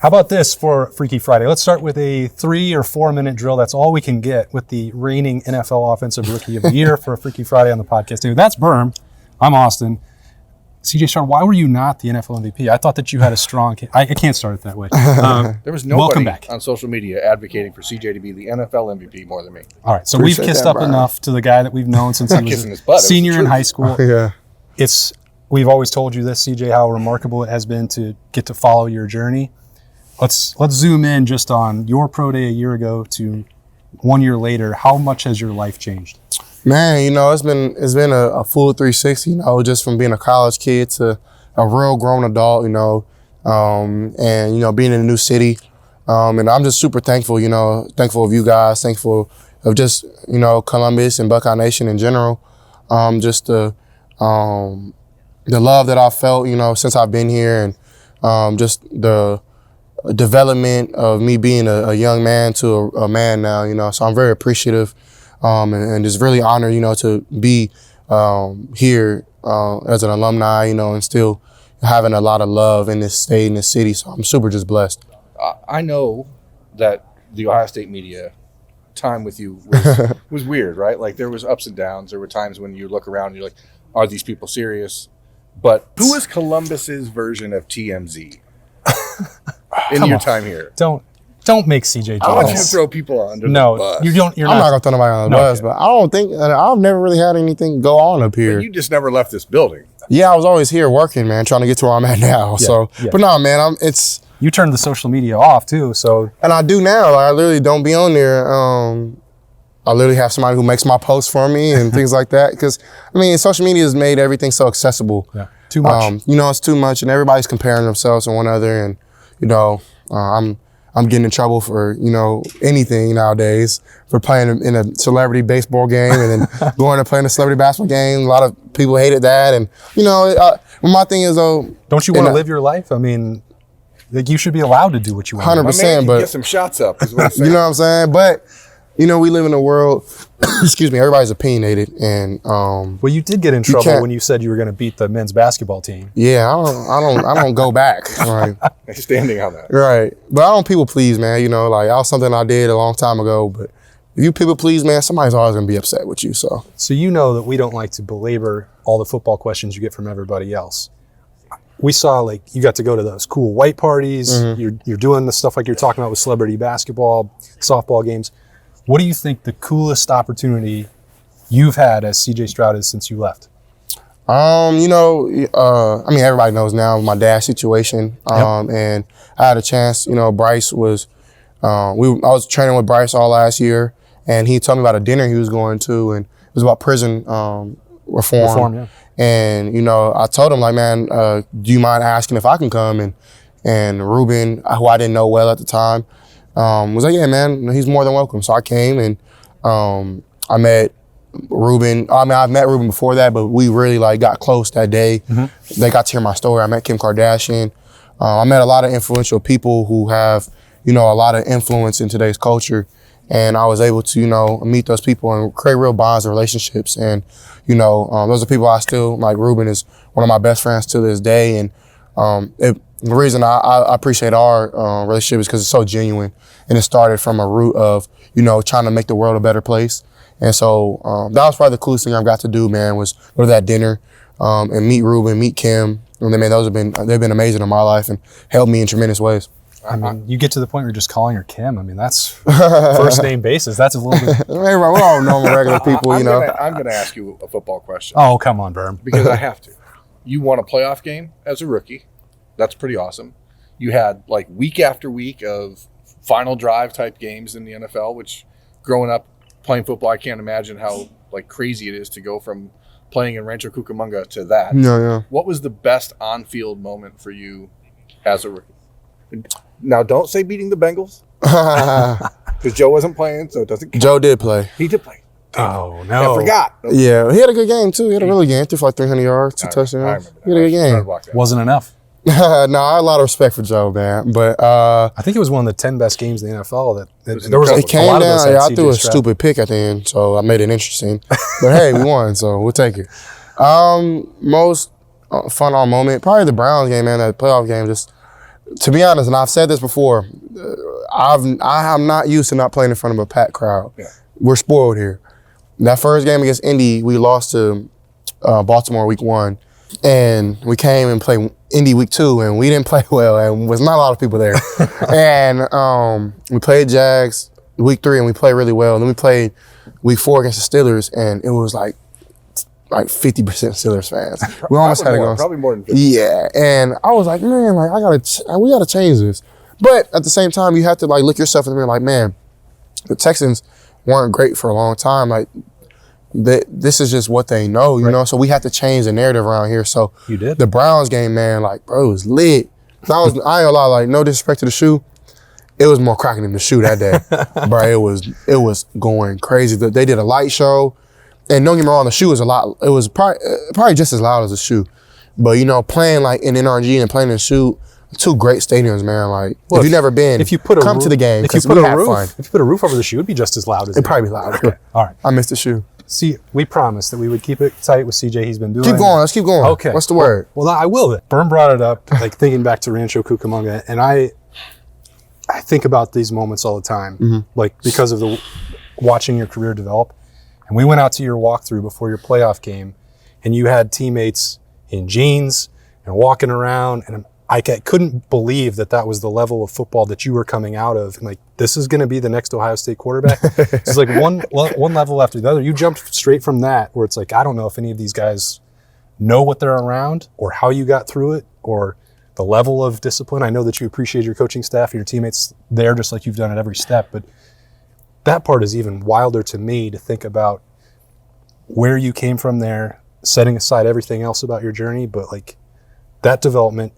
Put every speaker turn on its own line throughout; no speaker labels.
How about this for Freaky Friday? Let's start with a 3 or 4 minute drill. That's all we can get with the reigning NFL Offensive Rookie of the Year for a Freaky Friday on the podcast. Dude, that's Berm. I'm Austin. CJ Stroud, why were you not the NFL MVP? I thought that you had a strong – I can't start it that way.
There was nobody on social media advocating for CJ to be the NFL MVP more than me.
All right, so we've kissed up enough to the guy that we've known since he was a senior in high school.
Yeah.
We've always told you this, CJ, how remarkable it has been to get to follow your journey. Let's zoom in just on your pro day a year ago to 1 year later. How much has your life changed?
Man, it's been a full 360, just from being a college kid to a real grown adult, and, being in a new city. And I'm just super thankful, thankful of you guys, thankful of just, Columbus and Buckeye Nation in general. Just the love that I've felt, since I've been here, and just the development of me being a young man to a man now, so I'm very appreciative. And just really honored, to be here as an alumni, and still having a lot of love in this state, in this city. So I'm super just blessed.
I know that the Ohio State media time with you was weird, right? Like there was ups and downs. There were times when you look around and you're like, are these people serious? But who is Columbus's version of TMZ in your time here?
Don't make CJ jealous.
I want you to throw people under the bus.
You're not
going to throw nobody on the bus, but I don't think – I've never really had anything go on up here.
But you just never left this building.
Yeah, I was always here working, man, trying to get to where I'm at now. But no, man,
you turned the social media off too, so –
And I do now. I literally don't be on there. I literally have somebody who makes my posts for me and things like that. Because, social media has made everything so accessible.
Yeah, too much.
It's too much, and everybody's comparing themselves to one another. And, I'm getting in trouble for, anything nowadays, for playing in a celebrity baseball game and then going and playing a celebrity basketball game. A lot of people hated that. And, my thing is, though.
Don't you want to live your life? You should be allowed to do what you want.
100%.
But get some shots up, is what I'm saying.
You know what I'm saying? But, we live in a world, excuse me, everybody's opinionated. And,
well, you did get in trouble when you said you were going to beat the men's basketball team.
Yeah, I don't go back. Right.
Standing on that.
Right. But I don't people please, man. That was something I did a long time ago. But if you people please, man, somebody's always going to be upset with you. So
you know that we don't like to belabor all the football questions you get from everybody else. We saw, you got to go to those cool white parties. Mm-hmm. You're doing the stuff like you're talking about with celebrity basketball, softball games. What do you think the coolest opportunity you've had as CJ Stroud is since you left?
Everybody knows now my dad's situation. And I had a chance, Bryce was, I was training with Bryce all last year, and he told me about a dinner he was going to, and it was about prison reform. Yeah. And, I told him, man, do you mind asking if I can come? And Ruben, who I didn't know well at the time, was like, yeah, man, he's more than welcome. So I came and I met Ruben. I've met Ruben before that, but we really got close that day. Mm-hmm. They got to hear my story. I met Kim Kardashian. I met a lot of influential people who have, a lot of influence in today's culture. And I was able to, meet those people and create real bonds and relationships. And, those are people I still, Ruben is one of my best friends to this day. And the reason I appreciate our relationship is because it's so genuine, and it started from a root of, trying to make the world a better place. And so that was probably the coolest thing I've got to do, man, was go to that dinner and meet Ruben, meet Kim. And they've been amazing in my life and helped me in tremendous ways.
You get to the point where you're just calling her Kim. That's first name basis. That's a little bit.
We're all normal, regular people,
I'm going to ask you a football question.
Oh, come on, Berm.
Because I have to. You won a playoff game as a rookie. That's pretty awesome. You had week after week of final drive type games in the NFL, which growing up playing football, I can't imagine how crazy it is to go from playing in Rancho Cucamonga to that.
Yeah.
What was the best on-field moment for you as a rookie? Now, don't say beating the Bengals, because Joe wasn't playing, so it doesn't count.
Joe did play.
He did play.
Oh, no.
I forgot.
Yeah, he had a good game, too. He had a really game. Threw for 300 yards, 2 touchdowns. He had a good game.
Wasn't enough.
No, I had a lot of respect for Joe, man. But
I think it was one of the 10 best games in the NFL.
It came down. I threw a stupid pick at the end, so I made it interesting. But hey, we won, so we'll take it. Most fun all moment, probably the Browns game, man. That playoff game, just to be honest, and I've said this before, I'm not used to not playing in front of a packed crowd.
Yeah.
We're spoiled here. That first game against Indy, we lost to Baltimore week 1, and we came and played Indy week 2, and we didn't play well, and was not a lot of people there. And we played Jags week 3, and we played really well. And then we played week 4 against the Steelers, and it was like 50% Steelers fans. We almost had to go.
Probably more than 50.
Yeah, and I was like, man, like we gotta change this. But at the same time, you have to like look yourself in the mirror, like, man, the Texans weren't great for a long time. Like, this is just what they know, you know. So we have to change the narrative around here. So
You did.
The Browns game, man, like, bro, it was lit. I ain't gonna lie, like, no disrespect to the shoe, it was more cracking than the shoe that day, bro. It was going crazy. They did a light show. And don't get me wrong, the shoe was it was probably just as loud as the shoe. But, you know, playing like in NRG and playing in the shoe, 2 great stadiums, man. Like, if you've never been, come to the game.
If you put a roof over the shoe, it'd be just as loud as
It'd probably be louder.
Okay. All right.
I missed the shoe.
See, we promised that we would keep it tight with CJ. He's been doing.
Keep going. Let's keep going.
Okay.
What's the word?
Well, I will. Byrne brought it up, like thinking back to Rancho Cucamonga, and I think about these moments all the time, like because of watching your career develop. And we went out to your walkthrough before your playoff game, and you had teammates in jeans and walking around, and I couldn't believe that was the level of football that you were coming out of. And like, this is going to be the next Ohio State quarterback. It's like one level after the other. You jumped straight from that, where it's like, I don't know if any of these guys know what they're around or how you got through it or the level of discipline. I know that you appreciate your coaching staff and your teammates there, just like you've done at every step, but that part is even wilder to me, to think about where you came from there, setting aside everything else about your journey, but like that development,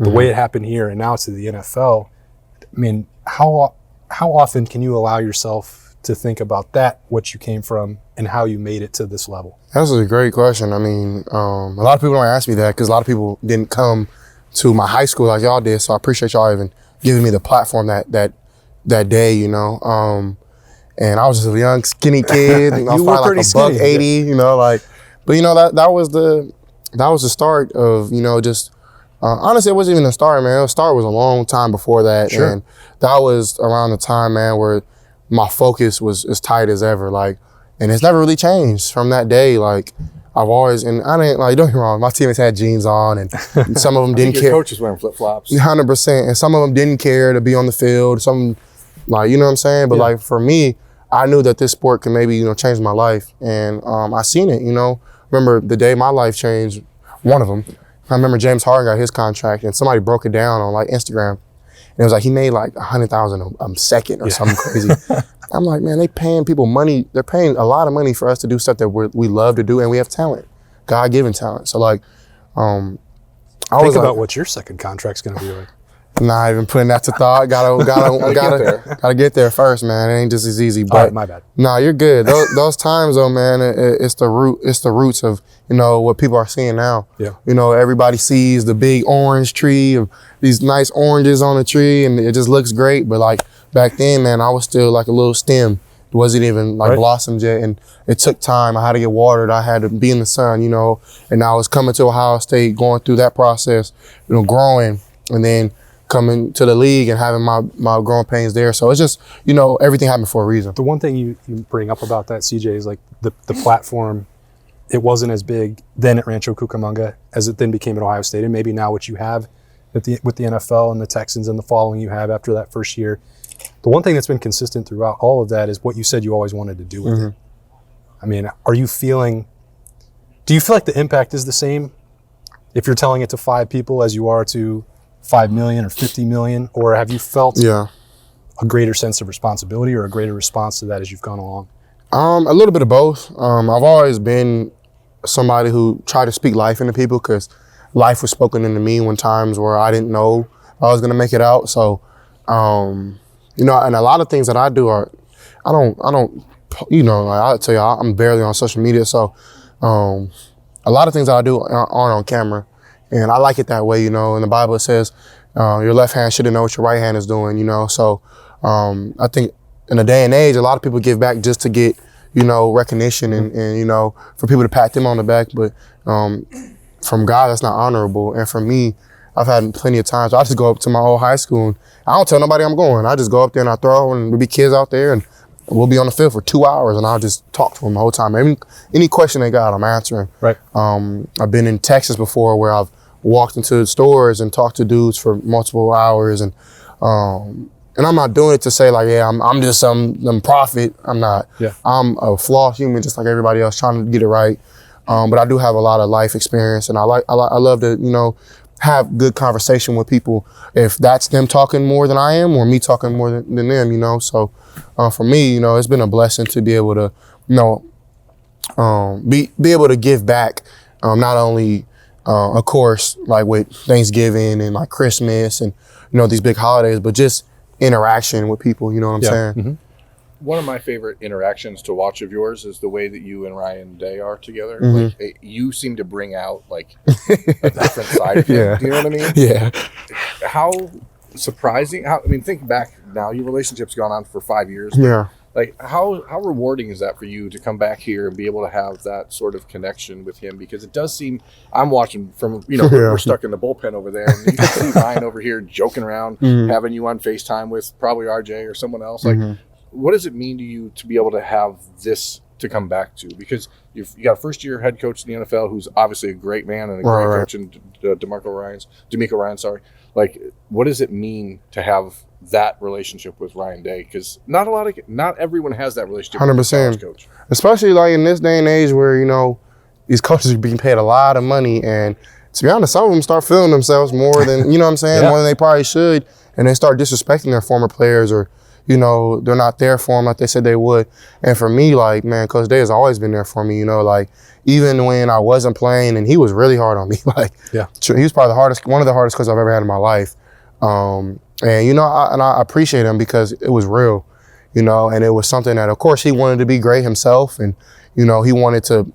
the way it happened here, and now to the NFL. I mean, how often can you allow yourself to think about that, what you came from, and how you made it to this level?
That's a great question. I mean, a lot of people don't ask me that because a lot of people didn't come to my high school like y'all did, so I appreciate y'all even giving me the platform that day, you know. And I was just a young, skinny kid. I was probably like a $180, you know, like. But you know, that was the start of, you know, just. Honestly, it wasn't even a start, man. The start was a long time before that.
Sure.
And that was around the time, man, where my focus was as tight as ever. Like, and it's never really changed from that day. Like, I've always, and I didn't, like, don't get me wrong, my teammates had jeans on, and some of them didn't care.
Your coach was wearing flip-flops.
100%. And some of them didn't care to be on the field. Some, like, you know what I'm saying? But, like, for me, I knew that this sport could maybe, you know, change my life. And I seen it, you know. Remember the day my life changed, one of them. I remember James Harden got his contract, and somebody broke it down on like Instagram, and it was like he made like $100,000 a second or something crazy. I'm like, man, they paying people money. They're paying a lot of money for us to do stuff that we love to do, and we have talent, God-given talent. So like, I
Think about what your second contract's going to be like.
Not even putting that to thought. Gotta get there first, man. It ain't just as easy. But
all right, my bad.
Nah, you're good. Those times though, man, it's the roots of, you know, what people are seeing now.
Yeah.
You know, everybody sees the big orange tree of these nice oranges on the tree, and it just looks great. But like back then, man, I was still like a little stem. It wasn't even like blossomed yet, and it took time. I had to get watered. I had to be in the sun, you know. And I was coming to Ohio State, going through that process, you know, growing, and then coming to the league and having my growing pains there. So it's just, you know, everything happened for a reason.
The one thing you bring up about that, CJ, is like the platform, it wasn't as big then at Rancho Cucamonga as it then became at Ohio State, and maybe now what you have with the NFL and the Texans and the following you have after that first year. The one thing that's been consistent throughout all of that is what you said you always wanted to do with it. I mean, do you feel like the impact is the same if you're telling it to 5 people as you are to 5 million or 50 million, or have you felt a greater sense of responsibility or a greater response to that as you've gone along?
A little bit of both. I've always been somebody who tried to speak life into people, because life was spoken into me when times where I didn't know I was going to make it out. So, you know, and a lot of things that I do are, I don't, you know, like I'll tell you, I'm barely on social media. So, a lot of things that I do aren't on camera. And I like it that way, you know. And the Bible, it says your left hand shouldn't know what your right hand is doing, you know. So I think in a day and age, a lot of people give back just to get, you know, recognition and you know, for people to pat them on the back. But from God, that's not honorable. And for me, I've had plenty of times. I just go up to my old high school and I don't tell nobody I'm going. I just go up there and I throw, and there'll be kids out there, and we'll be on the field for 2 hours, and I'll just talk to them the whole time. Any question they got, I'm answering.
Right.
I've been in Texas before where I've walked into stores and talked to dudes for multiple hours, and I'm not doing it to say like, yeah, I'm just some prophet. I'm not.
Yeah.
I'm a flawed human just like everybody else trying to get it right. But I do have a lot of life experience, and I love to, you know, have good conversation with people. If that's them talking more than I am, or me talking more than them, you know. So for me, you know, it's been a blessing to be able to, you know, be able to give back. Not only, of course, like with Thanksgiving and like Christmas and, you know, these big holidays, but just interaction with people. You know what I'm saying?
Mm-hmm.
One of my favorite interactions to watch of yours is the way that you and Ryan Day are together.
Mm-hmm.
Like, you seem to bring out like a different side of him.
Yeah.
Do you know what I mean?
Yeah.
How surprising. Think back now, your relationship's gone on for 5 years.
Yeah.
Like how rewarding is that for you to come back here and be able to have that sort of connection with him? Because it does seem, I'm watching from, you know, we're stuck in the bullpen over there, and you can see Ryan over here joking around, having you on FaceTime with probably RJ or someone else. Like, what does it mean to you to be able to have this to come back to? Because you got a first-year head coach in the NFL who's obviously a great man and a great coach, and D'Amico Ryan. Like, what does it mean to have that relationship with Ryan Day? Because not everyone has that relationship
100%.
with a college coach.
Especially like in this day and age where, you know, these coaches are being paid a lot of money, and to be honest, some of them start feeling themselves more than, you know what I'm saying, more than they probably should, and they start disrespecting their former players, or, you know, they're not there for them like they said they would. And for me, like, man, Coach Day has always been there for me, you know, like, even when I wasn't playing, and he was really hard on me. Like, he was probably one of the hardest coaches I've ever had in my life. And, you know, I appreciate him because it was real, you know, and it was something that, of course, he wanted to be great himself, and, you know, he wanted to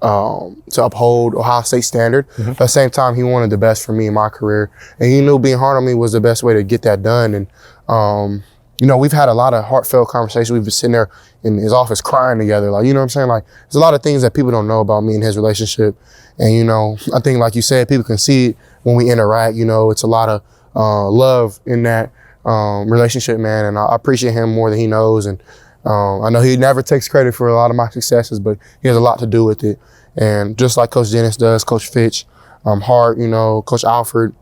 uphold Ohio State standard. At the same time, he wanted the best for me in my career, and he knew being hard on me was the best way to get that done. And, you know, we've had a lot of heartfelt conversations. We've been sitting there in his office crying together. Like, you know what I'm saying? Like, there's a lot of things that people don't know about me and his relationship. And, you know, I think, like you said, people can see it when we interact. You know, it's a lot of love in that relationship, man. And I appreciate him more than he knows. And I know he never takes credit for a lot of my successes, but he has a lot to do with it. And just like Coach Dennis does, Coach Fitch, Hart, you know, Coach Alfred,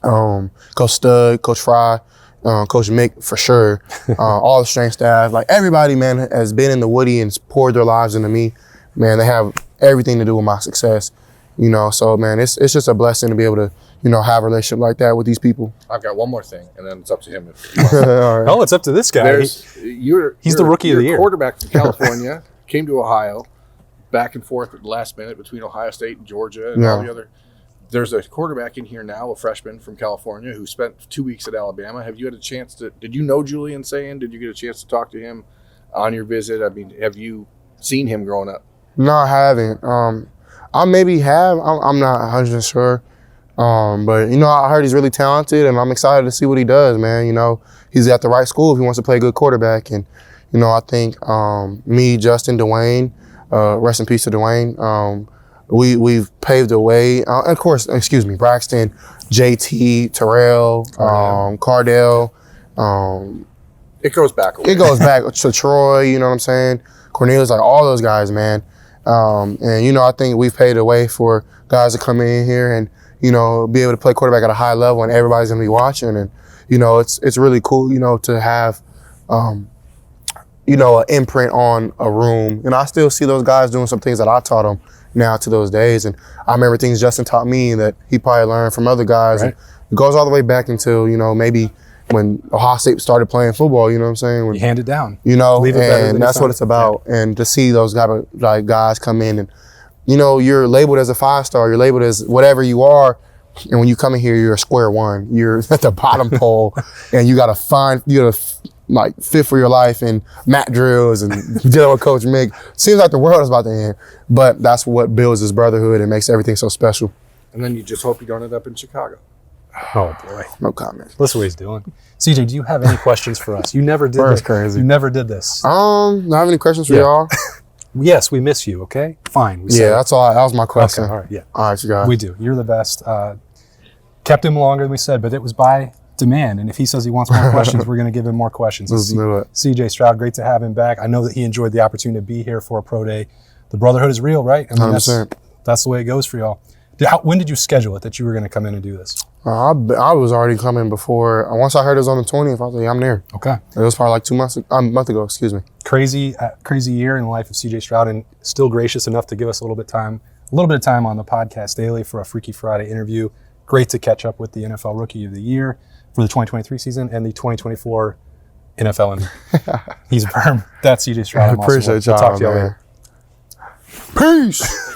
Coach Stud, Coach Fry, Coach Mick, for sure, all the strength staff, like everybody, man, has been in the Woody and poured their lives into me. Man, they have everything to do with my success, you know. So, man, it's just a blessing to be able to, you know, have a relationship like that with these people.
I've got one more thing, and then it's up to him.
All right.
Oh, it's up to this guy.
He's
the rookie of the year.
Quarterback from California, came to Ohio, back and forth at the last minute between Ohio State and Georgia and all the other. There's a quarterback in here now, a freshman from California, who spent 2 weeks at Alabama. Have you had a chance to – did you know Julian Sayin? Did you get a chance to talk to him on your visit? I mean, have you seen him growing up?
No, I haven't. I maybe have. I'm not 100% sure. But, you know, I heard he's really talented, and I'm excited to see what he does, man. You know, he's at the right school if he wants to play a good quarterback. And, you know, I think me, Justin, Dwayne, rest in peace to Dwayne, we've paved the way. Of course, Braxton, JT, Terrell, Cardell.
It goes back a little.
It goes back to Troy, you know what I'm saying? Cornelius, like all those guys, man. And, you know, I think we've paved the way for guys to come in here and, you know, be able to play quarterback at a high level, and everybody's going to be watching. And, you know, it's really cool, you know, to have, you know, an imprint on a room. And I still see those guys doing some things that I taught them now to those days. And I remember things Justin taught me that he probably learned from other guys. Right. And it goes all the way back until, you know, maybe when Ohio State started playing football, you know what I'm saying? When,
you hand it down.
You know, and that's what it's about. Yeah. And to see those guys come in and, you know, you're labeled as a 5-star, you're labeled as whatever you are. And when you come in here, you're a square one. You're at the bottom pole, and you got to like fit for your life in mat drills and dealing with Coach Mick. Seems like the world is about to end, but that's what builds this brotherhood and makes everything so special.
And then you just hope you don't end up in Chicago.
Oh boy,
no comment.
Listen what he's doing. CJ, do you have any questions for us? You never did this. Crazy. You never did this.
I have any questions for y'all?
Yes, we miss you. Okay, fine.
That's all. That was my question.
Okay, all right. Yeah.
All right, you guys.
We do. You're the best. kept him longer than we said, but it was by demand. And if he says he wants more questions, we're going to give him more questions.
Let's do it.
CJ Stroud, great to have him back. I know that he enjoyed the opportunity to be here for a pro day. The brotherhood is real, right? I mean,
100%.
That's the way it goes for y'all. When did you schedule it that you were going to come in and do this?
I was already coming before. Once I heard it was on the 20th, I was like, yeah, I'm there.
Okay.
It was probably like a month ago, excuse me.
Crazy year in the life of CJ Stroud, and still gracious enough to give us a little bit of time on the podcast daily for a Freaky Friday interview. Great to catch up with the NFL Rookie of the Year for the 2023 season and the 2024 NFL. He's firm. That's CJ Stroud.
I appreciate y'all,
we'll talk to y'all
man.
later. Peace.